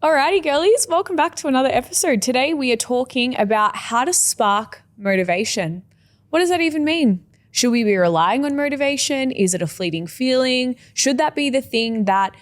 Alrighty, girlies, welcome back to another episode. Today we are talking about how to spark motivation. What does that even mean? Should we be relying on motivation? Is it a fleeting feeling? Should that be the thing that,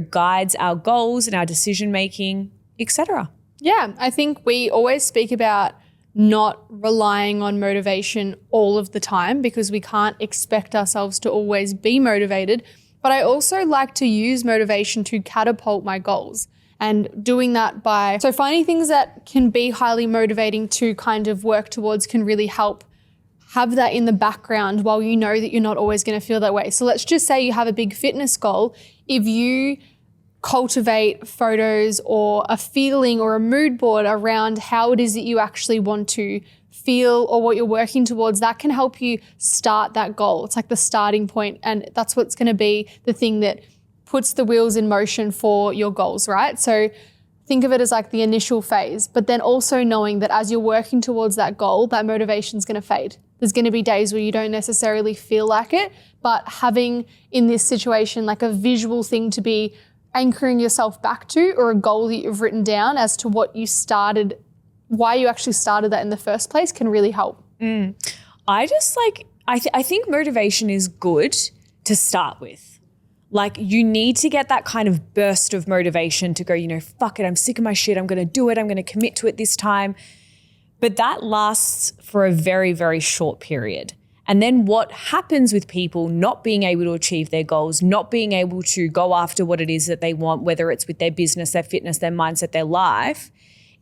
guides our goals and our decision making, etc.? Yeah, I think we always speak about not relying on motivation all of the time because we can't expect ourselves to always be motivated. But I also like to use motivation to catapult my goals. And doing that by finding things that can be highly motivating to kind of work towards can really help have that in the background while you know that you're not always going to feel that way. So let's just say you have a big fitness goal. If you cultivate photos or a feeling or a mood board around how it is that you actually want to feel or what you're working towards, that can help you start that goal. It's like the starting point, and that's what's going to be the thing that puts the wheels in motion for your goals, right? So think of it as like the initial phase, but then also knowing that as you're working towards that goal, that motivation is going to fade. There's going to be days where you don't necessarily feel like it, but having in this situation like a visual thing to be anchoring yourself back to, or a goal that you've written down as to what you started, why you actually started that in the first place, can really help. I think motivation is good to start with. Like, you need to get that kind of burst of motivation to go, fuck it, I'm sick of my shit. I'm going to do it. I'm going to commit to it this time. But that lasts for a very, very short period. And then what happens with people not being able to achieve their goals, not being able to go after what it is that they want, whether it's with their business, their fitness, their mindset, their life,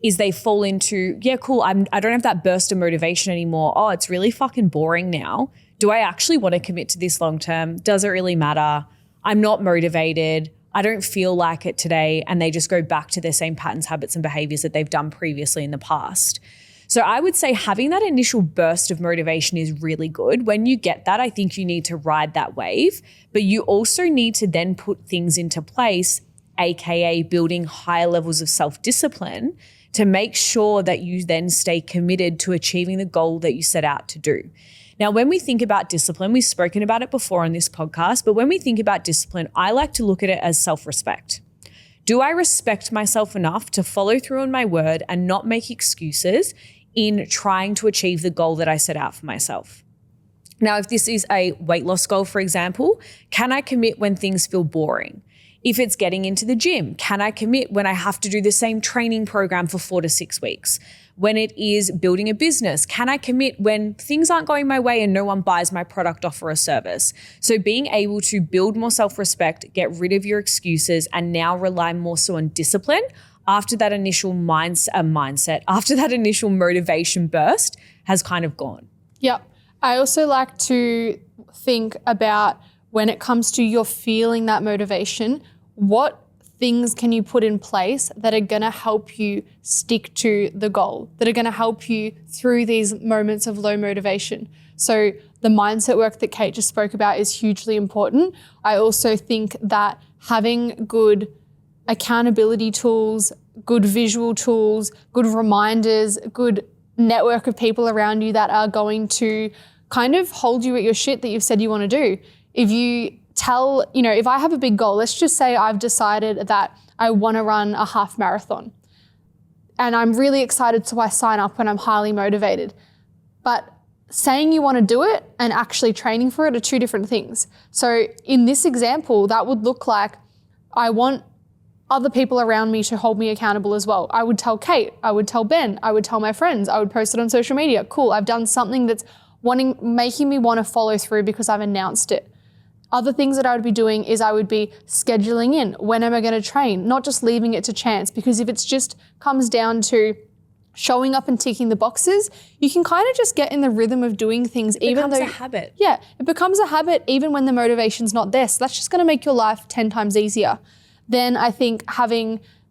is they fall into, yeah, cool, I don't have that burst of motivation anymore. Oh, it's really fucking boring now. Do I actually want to commit to this long term? Does it really matter? I'm not motivated. I don't feel like it today. And they just go back to their same patterns, habits, and behaviors that they've done previously in the past. So I would say having that initial burst of motivation is really good. When you get that, I think you need to ride that wave, but you also need to then put things into place, AKA building higher levels of self-discipline to make sure that you then stay committed to achieving the goal that you set out to do. Now, when we think about discipline, we've spoken about it before on this podcast, but when we think about discipline, I like to look at it as self-respect. Do I respect myself enough to follow through on my word and not make excuses in trying to achieve the goal that I set out for myself? Now, if this is a weight loss goal, for example, can I commit when things feel boring? If it's getting into the gym, can I commit when I have to do the same training program for 4 to 6 weeks? When it is building a business, can I commit when things aren't going my way and no one buys my product, offer, or service? So being able to build more self-respect, get rid of your excuses, and now rely more so on discipline after that initial after that initial motivation burst has kind of gone. Yep. I also like to think about when it comes to your feeling that motivation, what things can you put in place that are going to help you stick to the goal, that are going to help you through these moments of low motivation? So the mindset work that Kate just spoke about is hugely important. I also think that having good accountability tools, good visual tools, good reminders, good network of people around you that are going to kind of hold you at your shit that you've said you want to do. If you tell, if I have a big goal, let's just say I've decided that I want to run a half marathon and I'm really excited, so I sign up and I'm highly motivated. But saying you want to do it and actually training for it are two different things. So in this example, that would look like I want other people around me to hold me accountable as well. I would tell Kate, I would tell Ben, I would tell my friends, I would post it on social media. Cool, I've done something that's making me want to follow through because I've announced it. Other things that I would be doing is I would be scheduling in, when am I going to train, not just leaving it to chance, because if it's just comes down to showing up and ticking the boxes, you can kind of just get in the rhythm of doing things. It becomes a habit. Yeah, it becomes a habit even when the motivation's not there. So that's just going to make your life 10 times easier. Then I think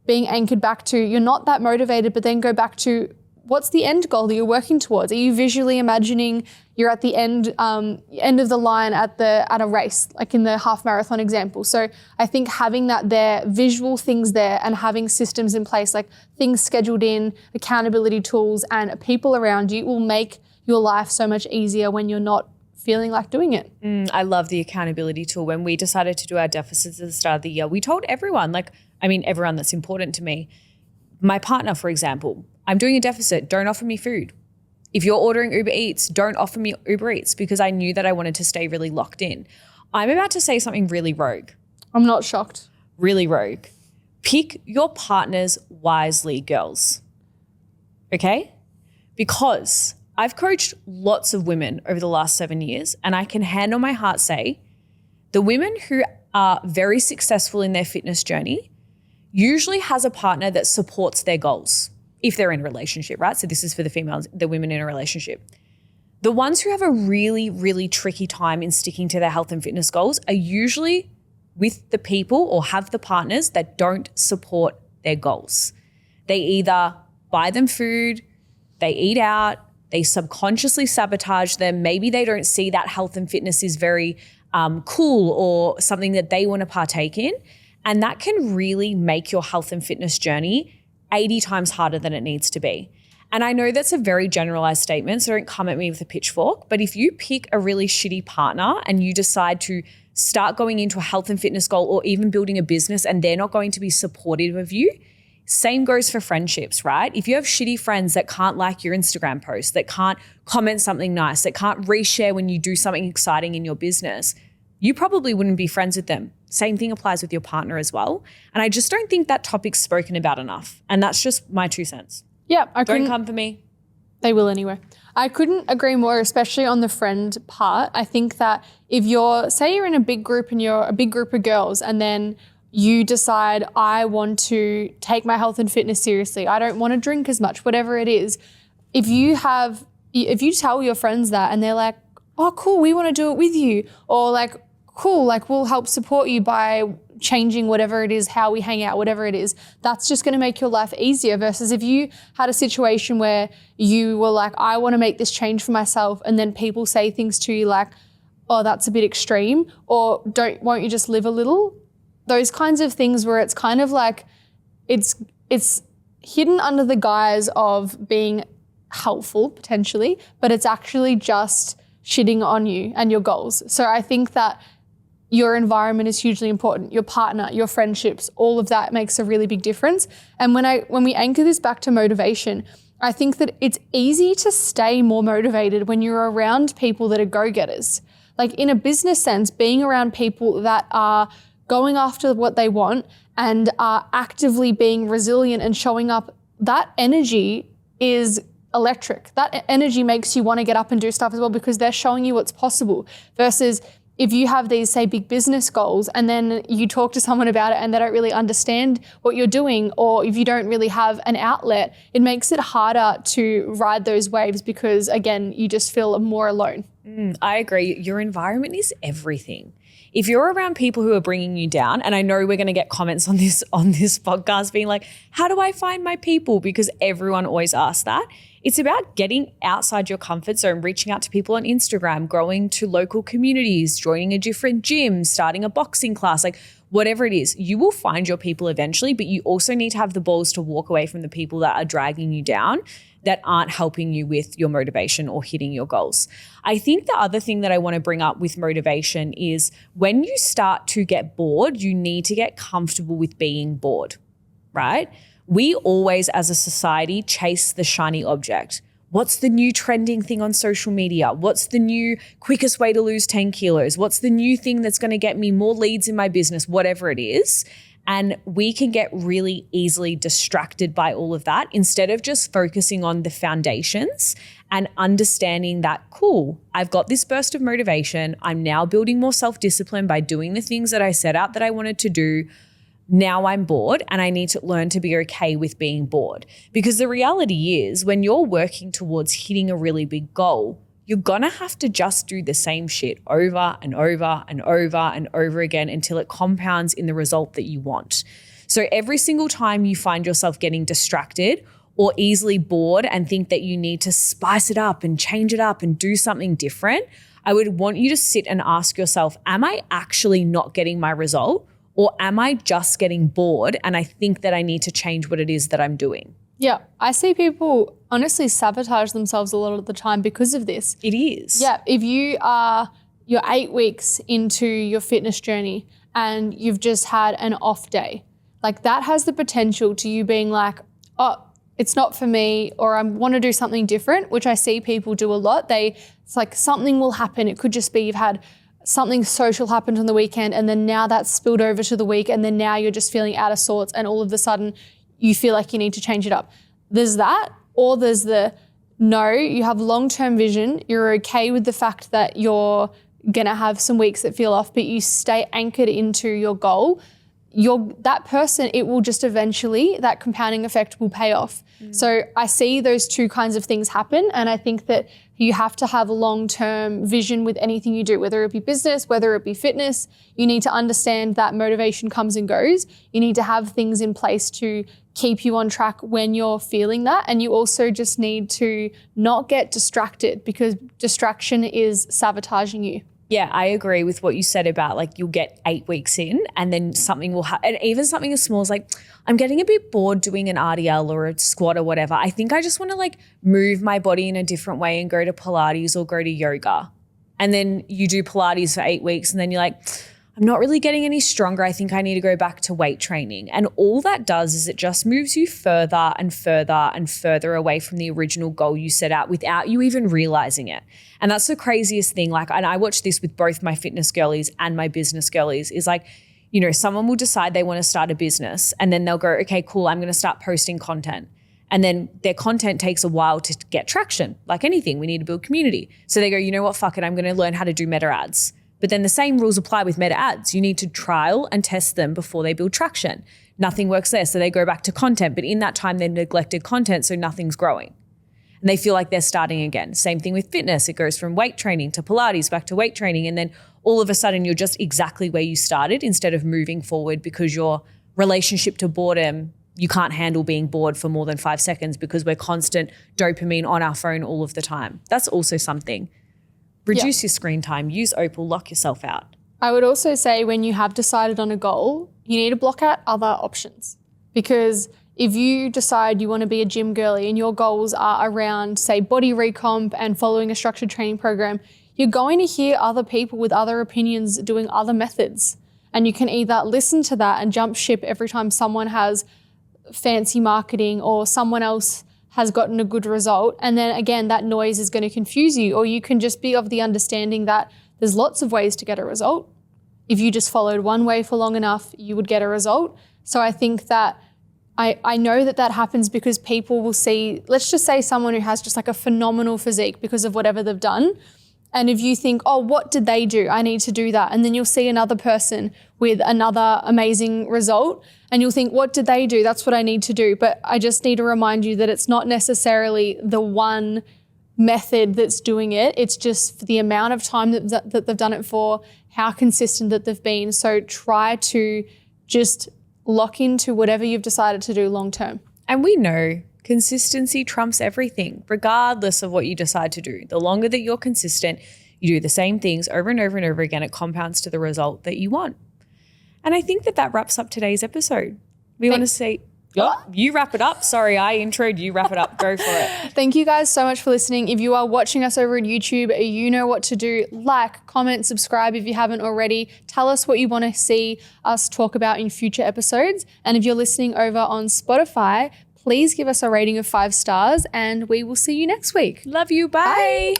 being anchored back to, you're not that motivated, but then go back to, what's the end goal that you're working towards? Are you visually imagining you're at the end of the line at a race, like in the half marathon example? So I think having that there, visual things there, and having systems in place, like things scheduled in, accountability tools, and people around you will make your life so much easier when you're not feeling like doing it. I love the accountability tool. When we decided to do our deficits at the start of the year, we told everyone, like, I mean everyone that's important to me. My partner, for example, I'm doing a deficit, don't offer me food. If you're ordering Uber Eats, don't offer me Uber Eats, because I knew that I wanted to stay really locked in. I'm about to say something really rogue. I'm not shocked. Really rogue. Pick your partners wisely, girls. Okay? Because I've coached lots of women over the last 7 years, and I can hand on my heart say the women who are very successful in their fitness journey usually has a partner that supports their goals if they're in a relationship, right? So this is for the females, the women in a relationship. The ones who have a really, really tricky time in sticking to their health and fitness goals are usually with the people or have the partners that don't support their goals. They either buy them food, they eat out, they subconsciously sabotage them. Maybe they don't see that health and fitness is very cool or something that they want to partake in. And that can really make your health and fitness journey 80 times harder than it needs to be. And I know that's a very generalized statement, so don't come at me with a pitchfork. But if you pick a really shitty partner and you decide to start going into a health and fitness goal or even building a business and they're not going to be supportive of you, same goes for friendships, right? If you have shitty friends that can't like your Instagram post, that can't comment something nice, that can't reshare when you do something exciting in your business, you probably wouldn't be friends with them. Same thing applies with your partner as well. And I just don't think that topic's spoken about enough. And that's just my 2 cents. Yeah, Don't come for me. They will anyway. I couldn't agree more, especially on the friend part. I think that if say you're in a big group and you're a big group of girls and then you decide, I want to take my health and fitness seriously, I don't want to drink as much, whatever it is. If you tell your friends that and they're like, oh, cool, we want to do it with you, or like, cool, like we'll help support you by changing whatever it is, how we hang out, whatever it is, that's just going to make your life easier versus if you had a situation where you were like, I want to make this change for myself, and then people say things to you like, oh, that's a bit extreme, or won't you just live a little? Those kinds of things where it's kind of like it's hidden under the guise of being helpful potentially, but it's actually just shitting on you and your goals. So I think that your environment is hugely important, your partner, your friendships, all of that makes a really big difference. And when we anchor this back to motivation, I think that it's easy to stay more motivated when you're around people that are go-getters. Like in a business sense, being around people that are going after what they want and are actively being resilient and showing up, that energy is electric. That energy makes you want to get up and do stuff as well because they're showing you what's possible versus if you have these, say, big business goals and then you talk to someone about it and they don't really understand what you're doing, or if you don't really have an outlet, it makes it harder to ride those waves because, again, you just feel more alone. I agree. Your environment is everything. If you're around people who are bringing you down, and I know we're going to get comments on this podcast being like, how do I find my people? Because everyone always asks that. It's about getting outside your comfort zone, reaching out to people on Instagram, growing to local communities, joining a different gym, starting a boxing class, like whatever it is. You will find your people eventually, but you also need to have the balls to walk away from the people that are dragging you down, that aren't helping you with your motivation or hitting your goals. I think the other thing that I want to bring up with motivation is when you start to get bored, you need to get comfortable with being bored, right? We always, as a society, chase the shiny object. What's the new trending thing on social media? What's the new quickest way to lose 10 kilos? What's the new thing that's going to get me more leads in my business? Whatever it is. And we can get really easily distracted by all of that instead of just focusing on the foundations and understanding that, cool, I've got this burst of motivation. I'm now building more self-discipline by doing the things that I set out that I wanted to do. Now I'm bored and I need to learn to be okay with being bored. Because the reality is when you're working towards hitting a really big goal, you're gonna have to just do the same shit over and over and over and over again until it compounds in the result that you want. So every single time you find yourself getting distracted or easily bored and think that you need to spice it up and change it up and do something different, I would want you to sit and ask yourself, am I actually not getting my result? Or am I just getting bored and I think that I need to change what it is that I'm doing? Yeah, I see people honestly sabotage themselves a lot of the time because of this. It is. Yeah, if you're 8 weeks into your fitness journey and you've just had an off day, like that has the potential to you being like, oh, it's not for me, or I want to do something different, which I see people do a lot. It's like something will happen. It could just be you've had something social happened on the weekend and then now that's spilled over to the week and then now you're just feeling out of sorts and all of a sudden you feel like you need to change it up. There's that, or there's the no, you have long-term vision. You're okay with the fact that you're going to have some weeks that feel off, but you stay anchored into your goal. That person, it will just eventually, that compounding effect will pay off. So I see those two kinds of things happen. And I think that you have to have a long-term vision with anything you do, whether it be business, whether it be fitness. You need to understand that motivation comes and goes. You need to have things in place to keep you on track when you're feeling that. And you also just need to not get distracted, because distraction is sabotaging you. Yeah, I agree with what you said about like you'll get 8 weeks in and then something will happen. And even something as small as like, I'm getting a bit bored doing an RDL or a squat or whatever. I think I just want to like move my body in a different way and go to Pilates or go to yoga. And then you do Pilates for 8 weeks and then you're like, I'm not really getting any stronger. I think I need to go back to weight training. And all that does is it just moves you further and further and further away from the original goal you set out without you even realizing it. And that's the craziest thing. Like, and I watch this with both my fitness girlies and my business girlies, is like, you know, someone will decide they want to start a business and then they'll go, okay, cool, I'm going to start posting content. And then their content takes a while to get traction. Like anything, we need to build community. So they go, you know what, fuck it, I'm going to learn how to do meta ads. But then the same rules apply with meta ads. You need to trial and test them before they build traction. Nothing works there. So they go back to content. But in that time, they've neglected content, so nothing's growing. And they feel like they're starting again. Same thing with fitness. It goes from weight training to Pilates, back to weight training. And then all of a sudden, you're just exactly where you started instead of moving forward, because your relationship to boredom, you can't handle being bored for more than 5 seconds because we're constant dopamine on our phone all of the time. That's also something. Reduce your screen time, use Opal, lock yourself out. I would also say when you have decided on a goal, you need to block out other options, because if you decide you want to be a gym girly and your goals are around, say, body recomp and following a structured training program, you're going to hear other people with other opinions doing other methods. And you can either listen to that and jump ship every time someone has fancy marketing or someone else has gotten a good result. And then again, that noise is going to confuse you. Or you can just be of the understanding that there's lots of ways to get a result. If you just followed one way for long enough, you would get a result. So I think that I know that happens because people will see, let's just say someone who has just like a phenomenal physique because of whatever they've done. And if you think, oh, what did they do? I need to do that. And then you'll see another person with another amazing result and you'll think, what did they do? That's what I need to do. But I just need to remind you that it's not necessarily the one method that's doing it. It's just the amount of time that they've done it for, how consistent that they've been. So try to just lock into whatever you've decided to do long term. And we know consistency trumps everything, regardless of what you decide to do. The longer that you're consistent, you do the same things over and over and over again, it compounds to the result that you want. And I think that wraps up today's episode. We want to say, you wrap it up. Sorry, I introed you. Wrap it up. Go for it. Thank you guys so much for listening. If you are watching us over on YouTube, you know what to do. Like, comment, subscribe if you haven't already. Tell us what you want to see us talk about in future episodes. And if you're listening over on Spotify, please give us a rating of 5 stars and we will see you next week. Love you. Bye.